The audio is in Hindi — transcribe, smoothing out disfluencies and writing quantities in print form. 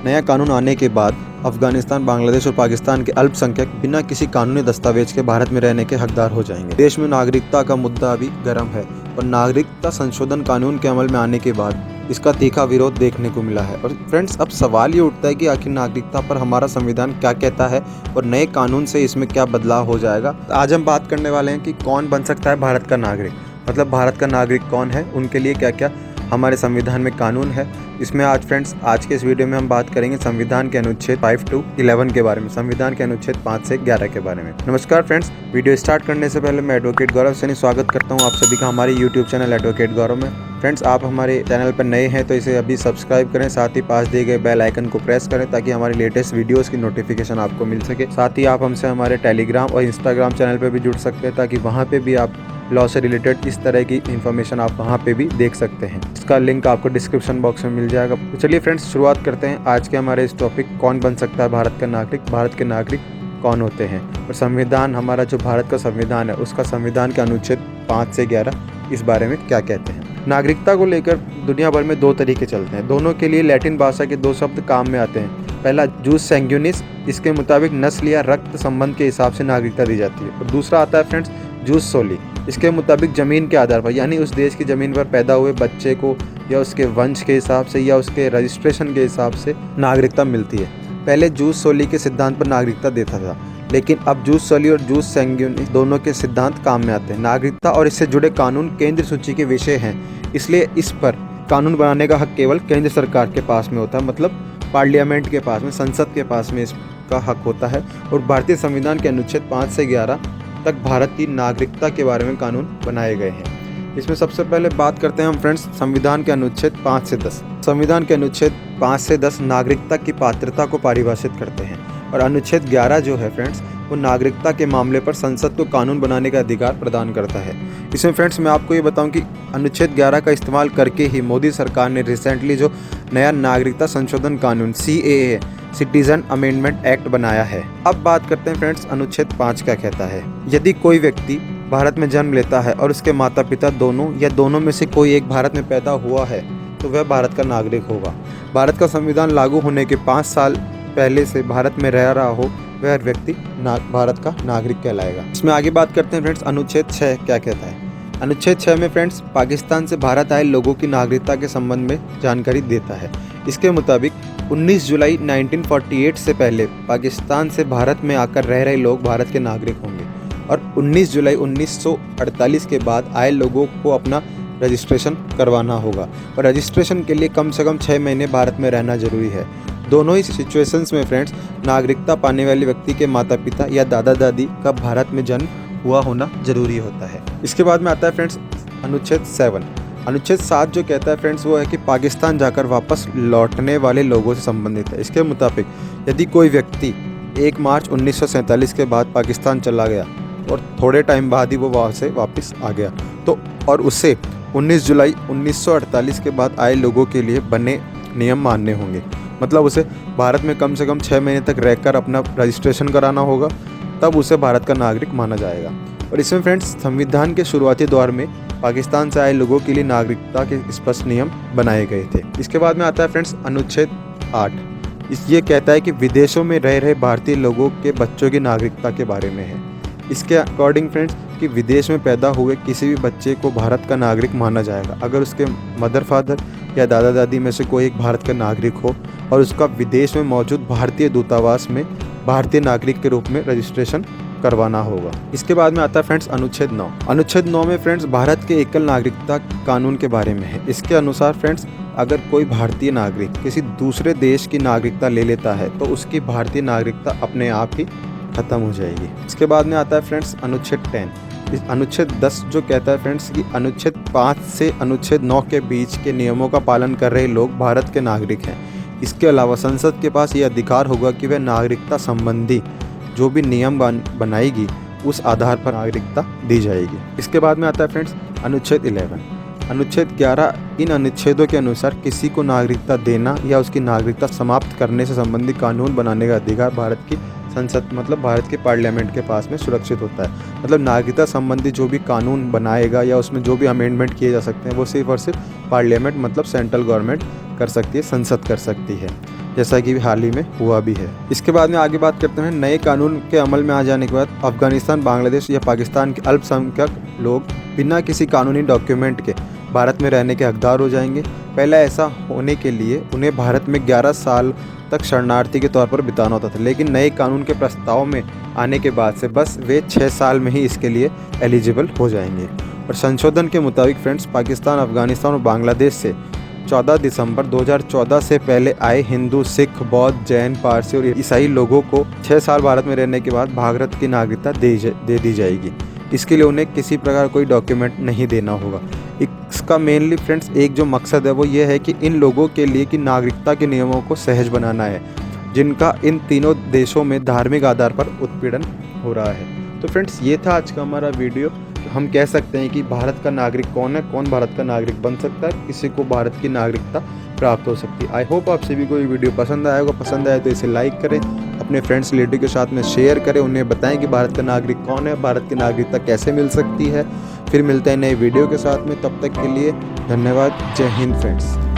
नया कानून आने के बाद अफगानिस्तान, बांग्लादेश और पाकिस्तान के अल्पसंख्यक बिना किसी कानूनी दस्तावेज के भारत में रहने के हकदार हो जाएंगे। देश में नागरिकता का मुद्दा अभी गर्म है और नागरिकता संशोधन कानून के अमल में आने के बाद इसका तीखा विरोध देखने को मिला है। और फ्रेंड्स, अब सवाल ये उठता है कि आखिर नागरिकता पर हमारा संविधान क्या कहता है और नए कानून से इसमें क्या बदलाव हो जाएगा। आज हम बात करने वाले हैं कि कौन बन सकता है भारत का नागरिक, मतलब भारत का नागरिक कौन है, उनके लिए क्या क्या हमारे संविधान में कानून है। इसमें आज के इस वीडियो में हम बात करेंगे संविधान के अनुच्छेद 5 to 11 के बारे में, संविधान के अनुच्छेद 5 से 11 के बारे में। नमस्कार फ्रेंड्स, वीडियो स्टार्ट करने से पहले मैं एडवोकेट गौरव सैनी स्वागत करता हूं आप सभी का हमारे यूट्यूब चैनल एडवोकेट गौरव में। फ्रेंड्स, आप हमारे चैनल पर नए हैं तो इसे अभी सब्सक्राइब करें, साथ ही पास दिए गए बेल आइकन को प्रेस करें ताकि हमारी लेटेस्ट वीडियोस की नोटिफिकेशन आपको मिल सके। साथ ही आप हमसे हमारे टेलीग्राम और इंस्टाग्राम चैनल पर भी जुड़ सकते हैं ताकि वहाँ पे भी आप लॉ से रिलेटेड इस तरह की इन्फॉर्मेशन आप वहाँ पे भी देख सकते हैं। इसका लिंक आपको डिस्क्रिप्शन बॉक्स में मिल जाएगा। तो चलिए फ्रेंड्स, शुरुआत करते हैं आज के हमारे इस टॉपिक, कौन बन सकता है भारत का नागरिक, भारत के नागरिक कौन होते हैं और संविधान, हमारा जो भारत का संविधान है उसका संविधान के अनुच्छेद 5 से 11 इस बारे में क्या कहते हैं। नागरिकता को लेकर दुनिया भर में दो तरीके चलते हैं, दोनों के लिए लैटिन भाषा के दो शब्द काम में आते हैं। पहला जूस सैंग्यूनिस, इसके मुताबिक नस्ल या रक्त संबंध के हिसाब से नागरिकता दी जाती है, और दूसरा आता है फ्रेंड्स जूस सोली, इसके मुताबिक जमीन के आधार पर, यानी उस देश की जमीन पर पैदा हुए बच्चे को या उसके वंश के हिसाब से या उसके रजिस्ट्रेशन के हिसाब से नागरिकता मिलती है। पहले जूस सोली के सिद्धांत पर नागरिकता देता था, लेकिन अब जूस सोली और जूस सैंग्यूनिस दोनों के सिद्धांत काम में आते हैं। नागरिकता और इससे जुड़े कानून केंद्र सूची के विषय हैं, इसलिए इस पर कानून बनाने का हक केवल केंद्र सरकार के पास में होता है, मतलब पार्लियामेंट के पास में, संसद के पास में इसका हक होता है। और भारतीय संविधान के अनुच्छेद 5 से 11 तक भारत की नागरिकता के बारे में कानून बनाए गए हैं। इसमें सबसे पहले बात करते हैं हम फ्रेंड्स संविधान के अनुच्छेद 5 से 10। संविधान के अनुच्छेद 5 से 10 नागरिकता की पात्रता को परिभाषित करते हैं, और अनुच्छेद 11 जो है फ्रेंड्स वो नागरिकता के मामले पर संसद को कानून बनाने का अधिकार प्रदान करता है। इसमें फ्रेंड्स मैं आपको ये बताऊं कि अनुच्छेद 11 का इस्तेमाल करके ही मोदी सरकार ने रिसेंटली जो नया नागरिकता संशोधन कानून CAA, सिटीजन अमेंडमेंट एक्ट बनाया है। अब बात करते हैं फ्रेंड्स अनुच्छेद 5 क्या कहता है। यदि कोई व्यक्ति भारत में जन्म लेता है और उसके माता पिता दोनों या दोनों में से कोई एक भारत में पैदा हुआ है तो वह भारत का नागरिक होगा। भारत का संविधान लागू होने के 5 साल पहले से भारत में रह रहा हो वह व्यक्ति भारत का नागरिक कहलाएगा। इसमें आगे बात करते हैं फ्रेंड्स अनुच्छेद 6 क्या कहता है। अनुच्छेद 6 में फ्रेंड्स पाकिस्तान से भारत आए लोगों की नागरिकता के संबंध में जानकारी देता है। इसके मुताबिक 19 जुलाई 1948 से पहले पाकिस्तान से भारत में आकर रह रहे लोग भारत के नागरिक होंगे, और 19 जुलाई 1948 के बाद आए लोगों को अपना रजिस्ट्रेशन करवाना होगा, और रजिस्ट्रेशन के लिए कम से कम 6 महीने भारत में रहना जरूरी है। दोनों ही सिचुएशंस में फ्रेंड्स नागरिकता पाने वाले व्यक्ति के माता पिता या दादा दादी का भारत में जन्म हुआ होना जरूरी होता है। इसके बाद में आता है फ्रेंड्स अनुच्छेद 7। अनुच्छेद 7 जो कहता है फ्रेंड्स वो है कि पाकिस्तान जाकर वापस लौटने वाले लोगों से संबंधित है। इसके मुताबिक यदि कोई व्यक्ति 1 मार्च 1947 के बाद पाकिस्तान चला गया और थोड़े टाइम बाद ही वो वहाँ से वापस आ गया तो, और उसे 19 जुलाई 1948 के बाद आए लोगों के लिए बने नियम मानने होंगे, मतलब उसे भारत में कम से कम 6 महीने तक रहकर अपना रजिस्ट्रेशन कराना होगा, तब उसे भारत का नागरिक माना जाएगा। और इसमें फ्रेंड्स संविधान के शुरुआती दौर में पाकिस्तान से आए लोगों के लिए नागरिकता के स्पष्ट नियम बनाए गए थे। इसके बाद में आता है फ्रेंड्स अनुच्छेद 8। ये कहता है कि विदेशों में रह रहे भारतीय लोगों के बच्चों की नागरिकता के बारे में है। इसके अकॉर्डिंग फ्रेंड्स कि विदेश में पैदा हुए किसी भी बच्चे को भारत का नागरिक माना जाएगा अगर उसके मदर फादर या दादा दादी में से कोई एक भारत का नागरिक हो और उसका विदेश में मौजूद भारतीय दूतावास में भारतीय नागरिक के रूप में रजिस्ट्रेशन करवाना होगा। इसके बाद में आता है फ्रेंड्स अनुच्छेद 9। अनुच्छेद 9 में फ्रेंड्स भारत के एकल नागरिकता कानून के बारे में है। इसके अनुसार फ्रेंड्स अगर कोई भारतीय नागरिक किसी दूसरे देश की नागरिकता ले लेता है तो उसकी भारतीय नागरिकता अपने आप ही खत्म हो जाएगी। इसके बाद में आता है फ्रेंड्स अनुच्छेद 10। इस अनुच्छेद 10 जो कहता है फ्रेंड्स कि अनुच्छेद 5 से अनुच्छेद 9 के बीच के नियमों का पालन कर रहे लोग भारत के नागरिक हैं। इसके अलावा संसद के पास ये अधिकार होगा कि वह नागरिकता संबंधी जो भी नियम बनाएगी उस आधार पर नागरिकता दी जाएगी। इसके बाद में आता है फ्रेंड्स अनुच्छेद 11। अनुच्छेद 11 इन अनुच्छेदों के अनुसार किसी को नागरिकता देना या उसकी नागरिकता समाप्त करने से संबंधित कानून बनाने का अधिकार भारत की संसद मतलब भारत के पार्लियामेंट के पास में सुरक्षित होता है। मतलब नागरिकता संबंधी जो भी कानून बनाएगा या उसमें जो भी अमेंडमेंट किए जा सकते हैं वो सिर्फ और सिर्फ पार्लियामेंट मतलब सेंट्रल गवर्नमेंट कर सकती है, संसद कर सकती है, जैसा कि हाल ही में हुआ भी है। इसके बाद में आगे बात करते हैं, नए कानून के अमल में आ जाने के बाद अफगानिस्तान, बांग्लादेश या पाकिस्तान के अल्पसंख्यक लोग बिना किसी कानूनी डॉक्यूमेंट के भारत में रहने के हकदार हो जाएंगे। पहले ऐसा होने के लिए उन्हें भारत में 11 साल तक शरणार्थी के तौर पर बिताना होता था, लेकिन नए कानून के प्रस्ताव में आने के बाद से बस वे 6 साल में ही इसके लिए एलिजिबल हो जाएंगे। और संशोधन के मुताबिक फ्रेंड्स, पाकिस्तान, अफगानिस्तान और बांग्लादेश से 14 दिसंबर 2014 से पहले आए हिंदू, सिख, बौद्ध, जैन, पारसी और ईसाई लोगों को 6 साल भारत में रहने के बाद भारत की नागरिकता दे दी जाएगी। इसके लिए उन्हें किसी प्रकार कोई डॉक्यूमेंट नहीं देना होगा। इसका मेनली फ्रेंड्स एक जो मकसद है वो ये है कि इन लोगों के लिए कि नागरिकता के नियमों को सहज बनाना है, जिनका इन तीनों देशों में धार्मिक आधार पर उत्पीड़न हो रहा है। तो फ्रेंड्स ये था आज का हमारा वीडियो। हम कह सकते हैं कि भारत का नागरिक कौन है, कौन भारत का नागरिक बन सकता है, किसी को भारत की नागरिकता प्राप्त हो सकती है। आई होप आप सभी को ये वीडियो पसंद आया होगा। पसंद आए तो इसे लाइक करें, अपने फ्रेंड्स रिलेटिव के साथ में शेयर करें, उन्हें बताएं कि भारत का नागरिक कौन है, भारत की नागरिकता कैसे मिल सकती है। फिर मिलते हैं नए वीडियो के साथ में, तब तक के लिए धन्यवाद। जय हिंद फ्रेंड्स।